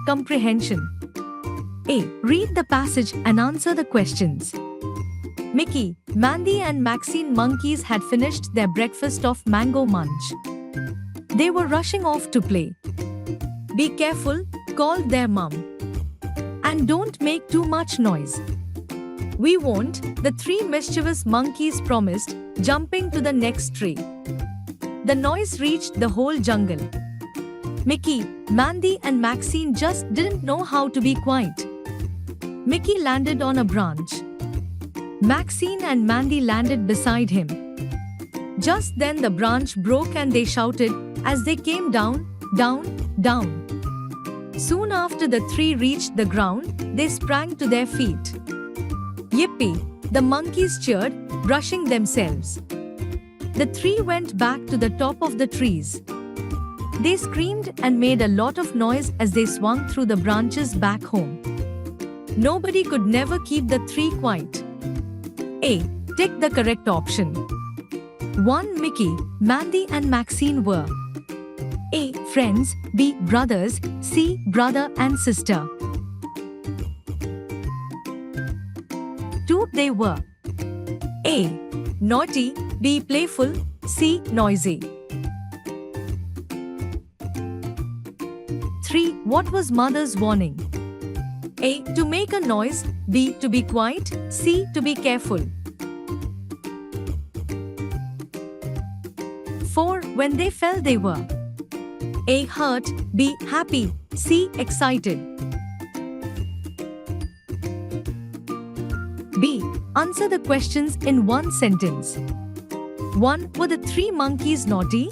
Comprehension. A. Read the passage and answer the questions. Mickey, Mandy and Maxine monkeys had finished their breakfast of mango munch. They were rushing off to play. Be careful, called their mum. And don't make too much noise. We won't, the three mischievous monkeys promised, jumping to the next tree. The noise reached the whole jungle. Mickey, Mandy and Maxine just didn't know how to be quiet. Mickey landed on a branch. Maxine and Mandy landed beside him. Just then the branch broke and they shouted as they came down, down, down. Soon after the three reached the ground, they sprang to their feet. Yippee! The monkeys cheered, brushing themselves. The three went back to the top of the trees. They screamed and made a lot of noise as they swung through the branches back home. Nobody could never keep the three quiet. A. Take the correct option. 1. Mickey, Mandy and Maxine were A. Friends, B. Brothers, C. Brother and sister. 2. They were A. Naughty, B. Playful, C. Noisy. 3. What was mother's warning? A. To make a noise, B. To be quiet, C. To be careful. 4. When they fell they were A. Hurt, B. Happy, C. Excited. B. Answer the questions in one sentence. 1. Were the three monkeys naughty?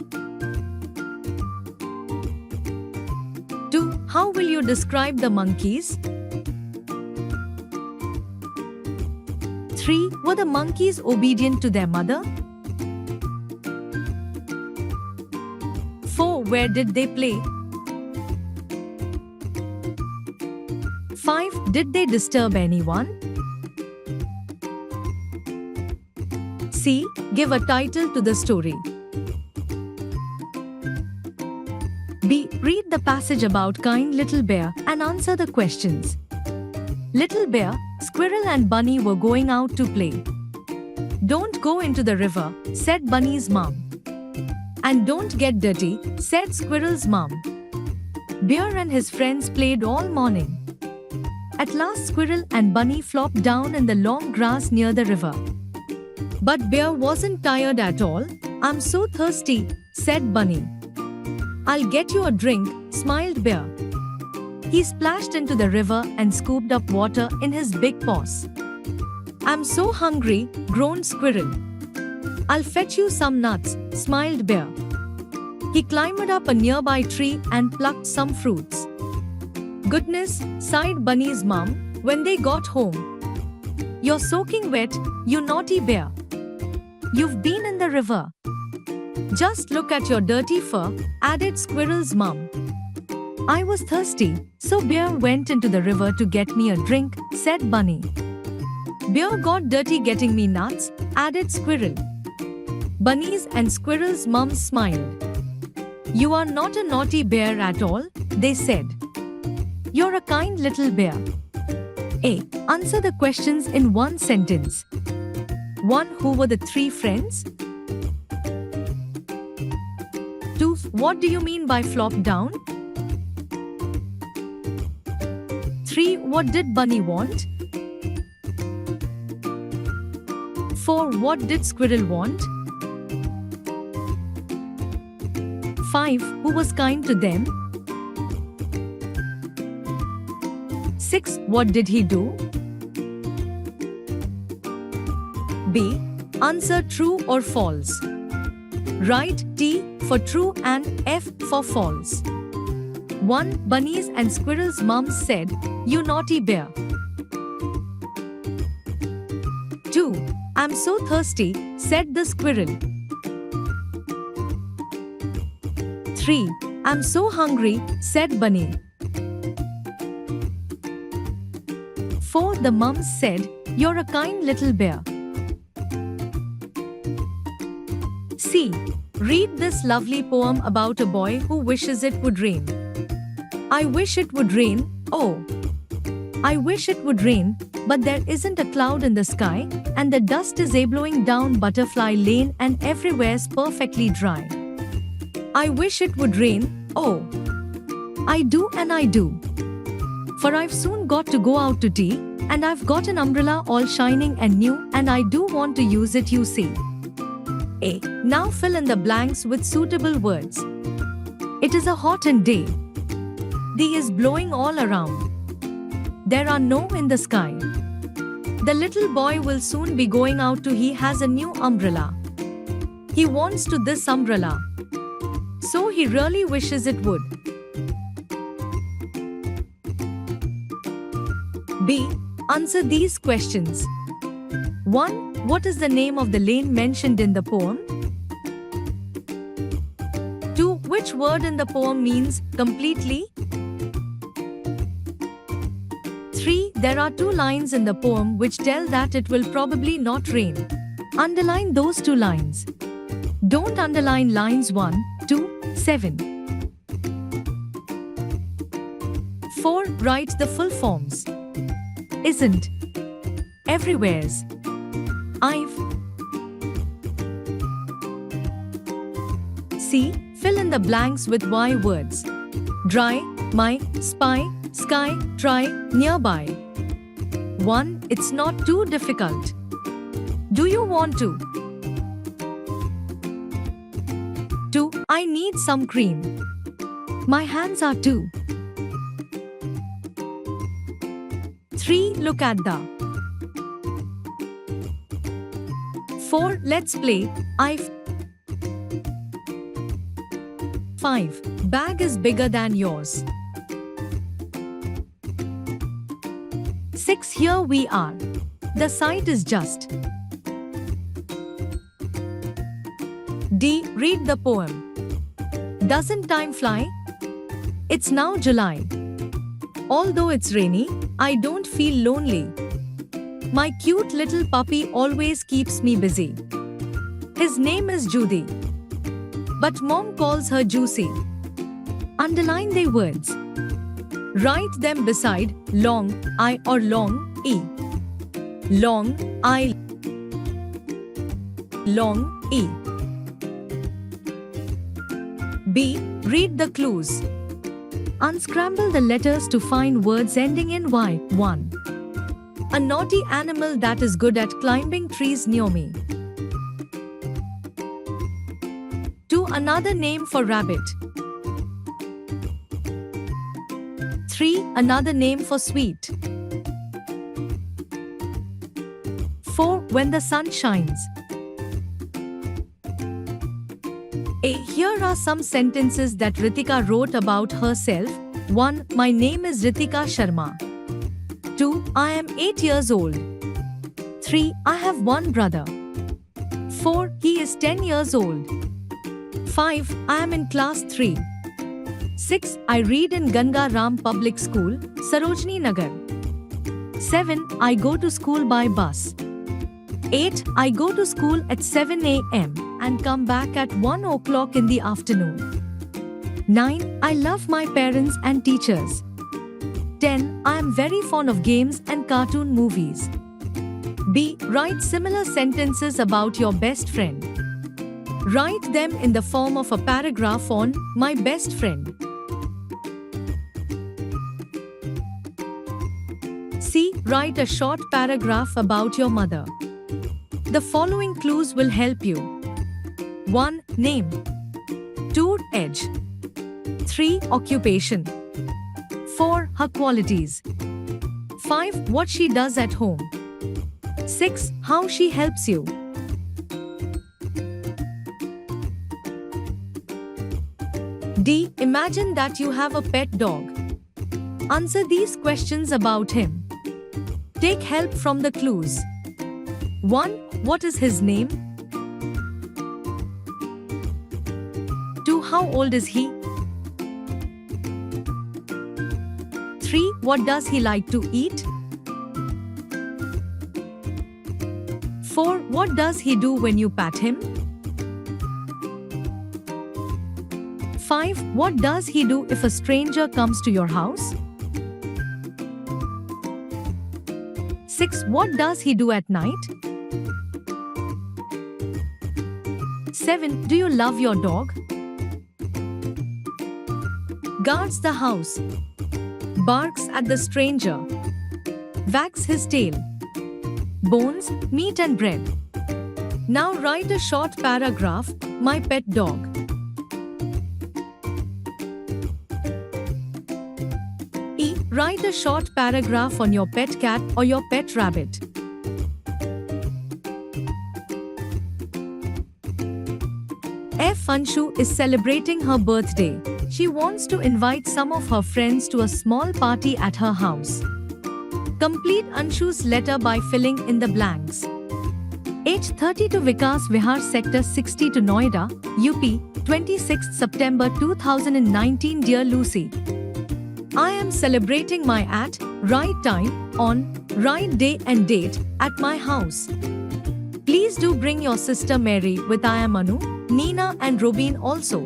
2. How will you describe the monkeys? 3. Were the monkeys obedient to their mother? 4. Where did they play? 5. Did they disturb anyone? C. Give a title to the story. B. Read the passage about kind little bear and answer the questions. Little bear, squirrel and bunny were going out to play. Don't go into the river, said bunny's mom. And don't get dirty, said squirrel's mom. Bear and his friends played all morning. At last squirrel and bunny flopped down in the long grass near the river. But bear wasn't tired at all. I'm so thirsty, said bunny. I'll get you a drink, smiled bear. He splashed into the river and scooped up water in his big paws. I'm so hungry, groaned squirrel. I'll fetch you some nuts, smiled bear. He climbed up a nearby tree and plucked some fruits. Goodness, sighed bunny's mom when they got home. You're soaking wet, you naughty bear. You've been in the river. Just look at your dirty fur, added squirrel's mom. I was thirsty, so bear went into the river to get me a drink, said bunny. Bear got dirty getting me nuts, added squirrel. Bunny's and squirrel's mums smiled. You are not a naughty bear at all, they said. You're a kind little bear. A. Answer the questions in one sentence. 1. Who were the three friends? 2. What do you mean by flop down? 3. What did bunny want? 4. What did squirrel want? 5. Who was kind to them? 6. What did he do? B. Answer true or false. Write T for true and F for false. 1. Bunny's and squirrel's mums said, You naughty bear. 2. I'm so thirsty, said the squirrel. 3. I'm so hungry, said bunny. 4. The mums said, You're a kind little bear. C. Read this lovely poem about a boy who wishes it would rain. I wish it would rain. Oh, I wish it would rain, but there isn't a cloud in the sky, and the dust is blowing down Butterfly Lane and everywhere's perfectly dry. I wish it would rain. Oh, I do and I do. For I've soon got to go out to tea, and I've got an umbrella all shining and new, and I do want to use it, you see. A. Now fill in the blanks with suitable words. It is a hot and day. The is blowing all around. There are no in the sky. The little boy will soon be going out to he has a new umbrella. He wants to this umbrella. So he really wishes it would. B. Answer these questions. 1. What is the name of the lane mentioned in the poem? 2. Which word in the poem means completely? 3. There are 2 lines in the poem which tell that it will probably not rain. Underline those 2 lines. Don't underline lines 1, 2, 7. 4. Write the full forms. Isn't. Everywhere's. I've. C. Fill in the blanks with Y words. Dry, my, spy, sky, try, nearby. 1. It's not too difficult. Do you want to? 2. I need some cream. My hands are too. 3. Look at the. 4. Let's play. I've. 5. Bag is bigger than yours. 6. Here we are. The sight is just. D. Read the poem. Doesn't time fly? It's now July. Although it's rainy, I don't feel lonely. My cute little puppy always keeps me busy. His name is Judy. But mom calls her Juicy. Underline the words. Write them beside long I or long E. Long I. Long E. B. Read the clues. Unscramble the letters to find words ending in Y. 1. A naughty animal that is good at climbing trees near me. 2. Another name for rabbit. 3. Another name for sweet. 4. When the sun shines. A. Here are some sentences that Ritika wrote about herself. 1. My name is Ritika Sharma. 2. I am 8 years old. 3. I have one brother. 4. He is 10 years old. 5. I am in class 3. 6. I read in Ganga Ram Public School, Sarojini Nagar. 7. I go to school by bus. 8. I go to school at 7 a.m. and come back at 1 o'clock in the afternoon. 9. I love my parents and teachers. 10. I am very fond of games and cartoon movies. B. Write similar sentences about your best friend. Write them in the form of a paragraph on my best friend. C. Write a short paragraph about your mother. The following clues will help you. 1. Name. 2. Age. 3. Occupation. 4. Her qualities. 5. What she does at home. 6. How she helps you. D. Imagine that you have a pet dog. Answer these questions about him. Take help from the clues. 1. What is his name? 2. How old is he? 3. What does he like to eat? 4. What does he do when you pat him? 5. What does he do if a stranger comes to your house? 6. What does he do at night? 7. Do you love your dog? Guards the house. Barks at the stranger. Wags his tail. Bones, meat and bread. Now write a short paragraph, my pet dog. E. Write a short paragraph on your pet cat or your pet rabbit. F. Anshu is celebrating her birthday. She wants to invite some of her friends to a small party at her house. Complete Anshu's letter by filling in the blanks. Age 30 to Vikas Vihar Sector 60 to Noida, UP, 26 September 2019. Dear Lucy, I am celebrating my at, right time, on, right day and date, at my house. Please do bring your sister Mary with I am Anu, Nina and Robin also.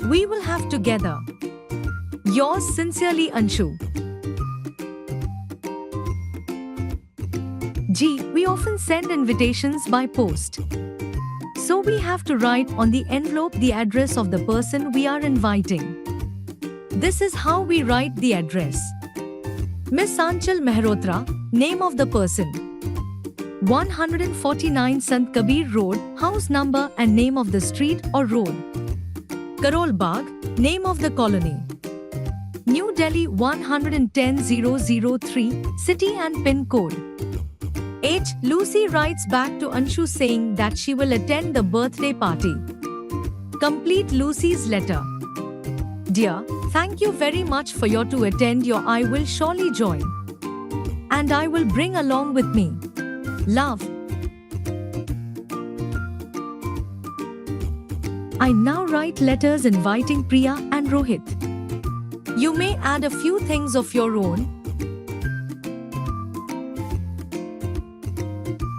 We will have together. Yours sincerely, Anshu. G. We often send invitations by post. So we have to write on the envelope the address of the person we are inviting. This is how we write the address. Miss Anchal Mehrotra, name of the person. 149 Sant Kabir Road, house number and name of the street or road. Karol Bagh, name of the colony. New Delhi 110003, city and pin code. H. Lucy writes back to Anshu saying that she will attend the birthday party. Complete Lucy's letter. Dear, thank you very much for your to attend your I will surely join. And I will bring along with me. Love. I now write letters inviting Priya and Rohit. You may add a few things of your own.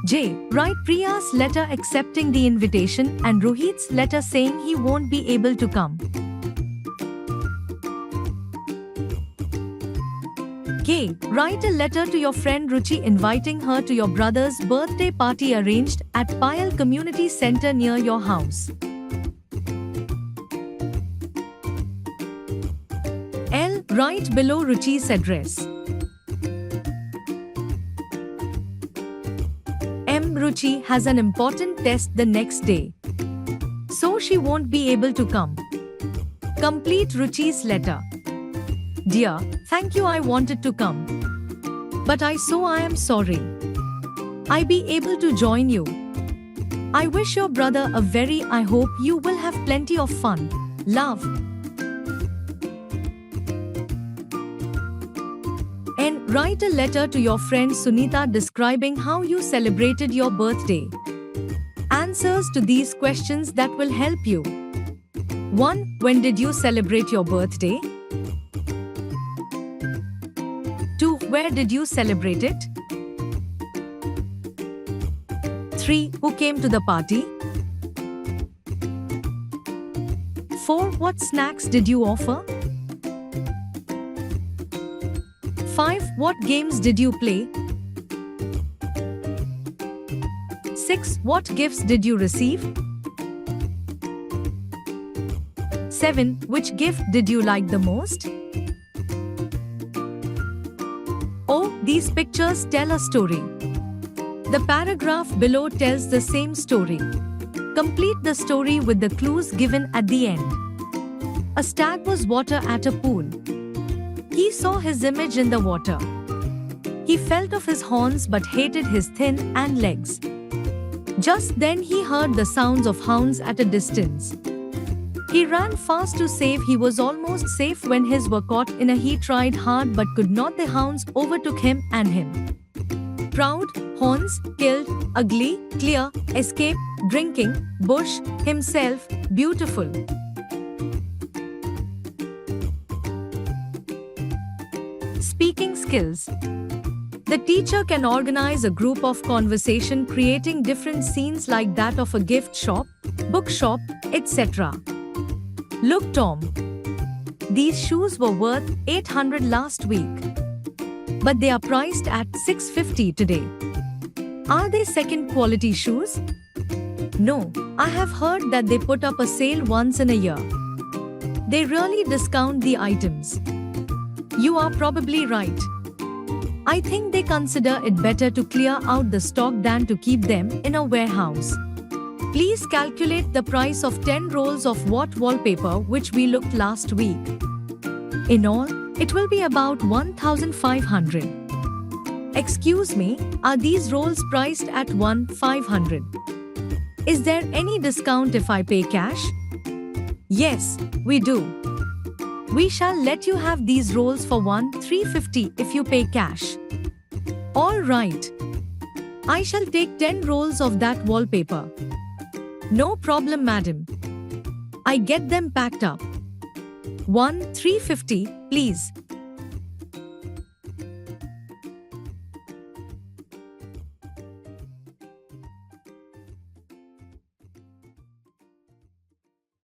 J. Write Priya's letter accepting the invitation and Rohit's letter saying he won't be able to come. K. Write a letter to your friend Ruchi inviting her to your brother's birthday party arranged at Payal Community Center near your house. L. Write below Ruchi's address. M. Ruchi has an important test the next day, so she won't be able to come. Complete Ruchi's letter. Dear, thank you, I wanted to come, but I am sorry. I be able to join you. I wish your brother a very I hope you will have plenty of fun. Love. N. Write a letter to your friend Sunita describing how you celebrated your birthday. Answers to these questions that will help you. 1. When did you celebrate your birthday? 2. Where did you celebrate it? 3. Who came to the party? 4. What snacks did you offer? 5. What games did you play? 6. What gifts did you receive? 7. Which gift did you like the most? Oh, these pictures tell a story. The paragraph below tells the same story. Complete the story with the clues given at the end. A stag was water at a pool. He saw his image in the water. He felt of his horns but hated his thin and legs. Just then he heard the sounds of hounds at a distance. He ran fast to save. He was almost safe when his were caught in a he tried hard but could not. The hounds overtook him and him. Proud, horns, killed, ugly, clear, escape, drinking, bush, himself, beautiful. Speaking skills. The teacher can organize a group of conversation creating different scenes like that of a gift shop, bookshop, etc. Look, Tom. These shoes were worth 800 last week, but they are priced at 650 today. Are they second quality shoes? No, I have heard that they put up a sale once in a year. They really discount the items. You are probably right. I think they consider it better to clear out the stock than to keep them in a warehouse. Please calculate the price of 10 rolls of what wallpaper which we looked last week. In all, it will be about 1,500. Excuse me, are these rolls priced at 1,500? Is there any discount if I pay cash? Yes, we do. We shall let you have these rolls for 1,350 if you pay cash. All right. I shall take 10 rolls of that wallpaper. No problem, madam. I get them packed up. 1,350, please.